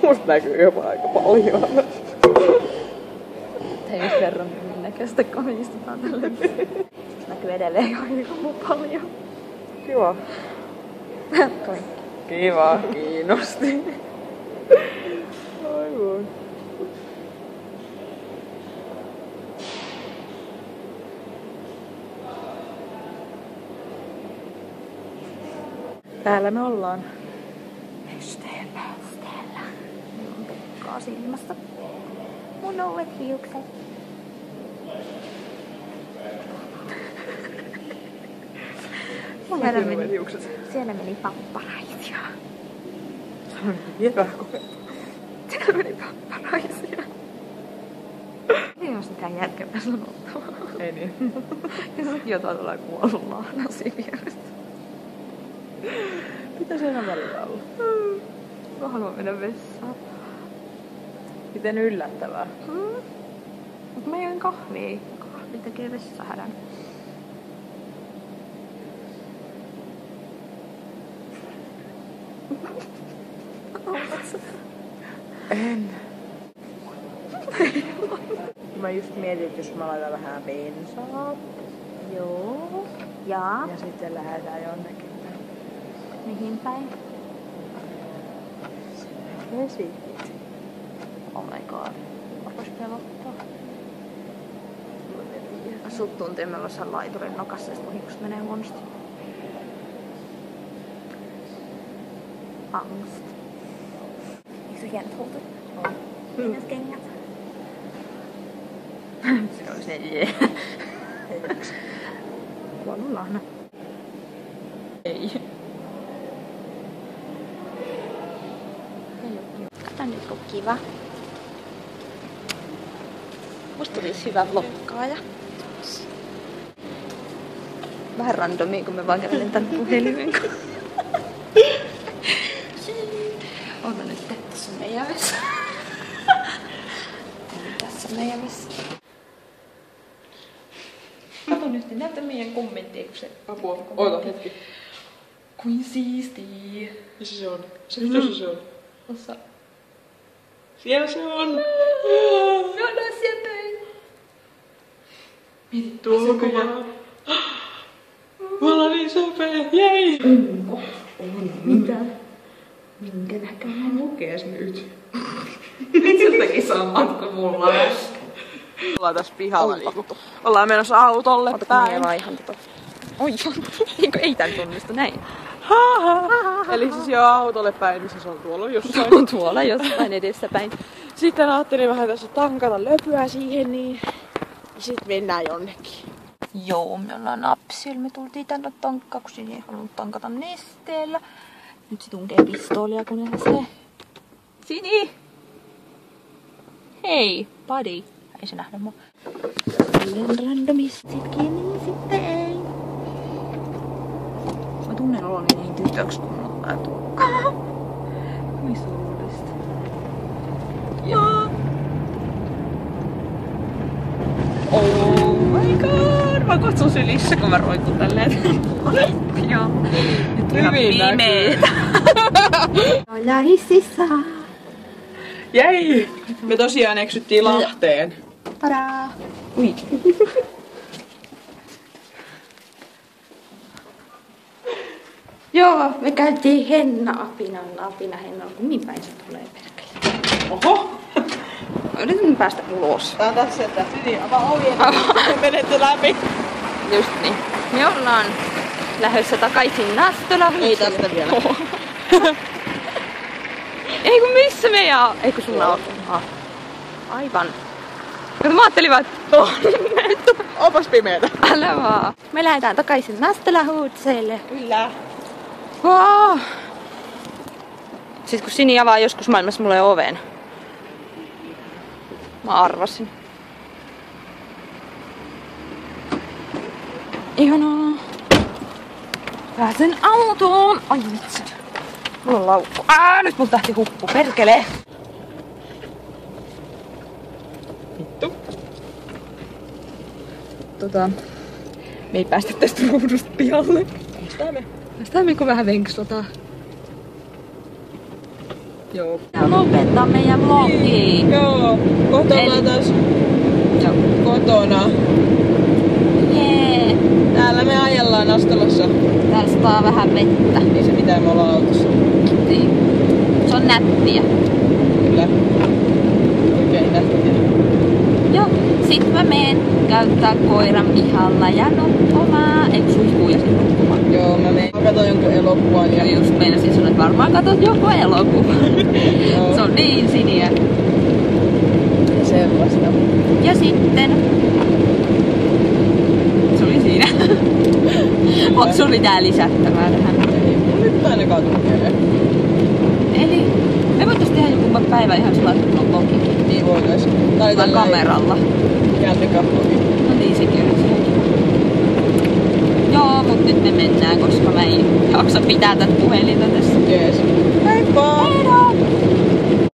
Musta näkyy jopa aika paljon. Hei, jos verran näköistä, kun me istutaan tälle. Näkyy edelleen aika paljon. Kiva. Kiva, kiinnosti. Aivan. Täällä me ollaan. Pesteellä. Mun tukkaa silmästä. Mun uudet hiukset. Siellä meni papparaisia. Siellä meni papparaisia. Ei oo mitään järkevää sanottavaa. Ei niin. Ja säkin jotain tulee kuollut lahnasi vierestä. Mitä siinä välillä olla? Mä haluan mennä vessaan. Miten yllättävää. Mut mä join kahvia. Kahvi tekee vessahädän. En. Mä just mietin, että jos mä laitan vähän bensaa. Joo. Ja sitten lähdetään jonnekin. mihin päin? Vesi. Oh my god. Voisi pelottaa. Sut tuntii, mä voisin laiturin nokassa, ja sit mun hiukset menee huonosti. Angst. Eikö se hienot housut? Hienot kengät. Se on se jee. Kuollut lahna. Ei. Kato nyt kun kiva. Musta tulisi hyvä vloggaaja. Vähän randomia, kun mä vaan kävelen tän puhelimen kanssa. Ota nyt, tässä on meidän vessa. Tässä on meidän vessa. Kato nyt, näytä meidän kommenttia, kun se Apua. Oota hetki. kuin siistii. Missä se on? Missä se on? Ossa. Siellä se on! Me ollaan siellä päin. Mieti tuo kuva. Me ollaan niin söpöjä. Jei! Mitä? Minkä näköinen? Lukees nyt. Nyt siltäkin samat kuin mulla. Ollaan tässä pihalla niinku. Ollaan menossa autolle päin. Minä vaihan tota. Oi, eikö ei tän tunnista näin? Eli siis jo autolle päin, missä se on tuolla jossain. Se on tuolla jossain edessäpäin. Sitten ajattelin vähän tässä tankata löpyä siihen, niin sitten mennään jonnekin. Joo, me ollaan napsilla. Me tultiin tänne tankkaan, kun Sini ei halunnut tankata nesteellä. Nyt se tunkee pistoolia, kun se... Sini! Hei, buddy. Ei se nähdä mua. Silleen randomistitkin, niin sitten ei. Mä tunnen oloni niin tytöksi, kun mulla tulee tukkaa. Kuin surullista. Joo. Oh my god! Mä kutsun sylissä, kun mä roikun tälleen. Joo. Nyt on ihan pimeetä. Ollaan hississä. Jäi! Me tosiaan eksyttiin Lahteen. Tadaa! Ui. Joo, me käytiin Henna-apinalla. Apina-Hennalla. Kummin päin se tulee perkele? Oho! Yritän päästä ulos. Tää on tässä, että Sini avaa ovien ja menette läpi. Just niin. Me ollaan lähdössä takaisin Nastolaan. Ei tästä vielä. Ei kun missä meidän... Ei kun sulla on. Aivan. Kato mä ajattelin vaan, että Opas pimeetä. älä vaan. Me lähdetään takaisin Nastola-huutseille. Kyllä. Wow. Sitten kun Sini avaa joskus maailmassa mulle oven. Mä arvasin. Ihanaa. Pääsen autoon. Ai vitsi. Mulla on laukku. Nyt mulla tähti huppu. Perkele. Vittu. Me ei päästä tästä ruudusta pihalle. Päästään me. Päästään me kun vähän venkslataan. Joo. Ja lopettaa meidän vlogiin. Joo. Kohta ollaan taas kotona. Jee. Täällä me ajellaan Astolassa. Tästä on vähän vettä. Ei se mitään, me ollaan autossa. Niin. Se on nättiä. Kyllä. Oikein nättiä. Joo. Sit mä meen käyttää koiran pihalla ja nukkumaan. Eikö suihkuu ja sit nukkumaan? Joo, mä katsoin jonkun elokuvan ja... Just meinasin sanoa, että varmaan katot joku elokuva. Se on niin siniä. Ja sellaista. Ja sitten... Se oli siinä. Onko sulla mitään lisättävää tähän? Ei mun nyt ainakaan tukee. Eli me voitais tehdä joku päivä ihan sillä lailla, että on vlogikin. Niin voitais. Tai kameralla. Kännykkävlogi. No niin, sekin olisi ihan kiva. Joo, mut nyt me mennään, koska mä en jaksa pitää tätä puhelinta tässä. Jees.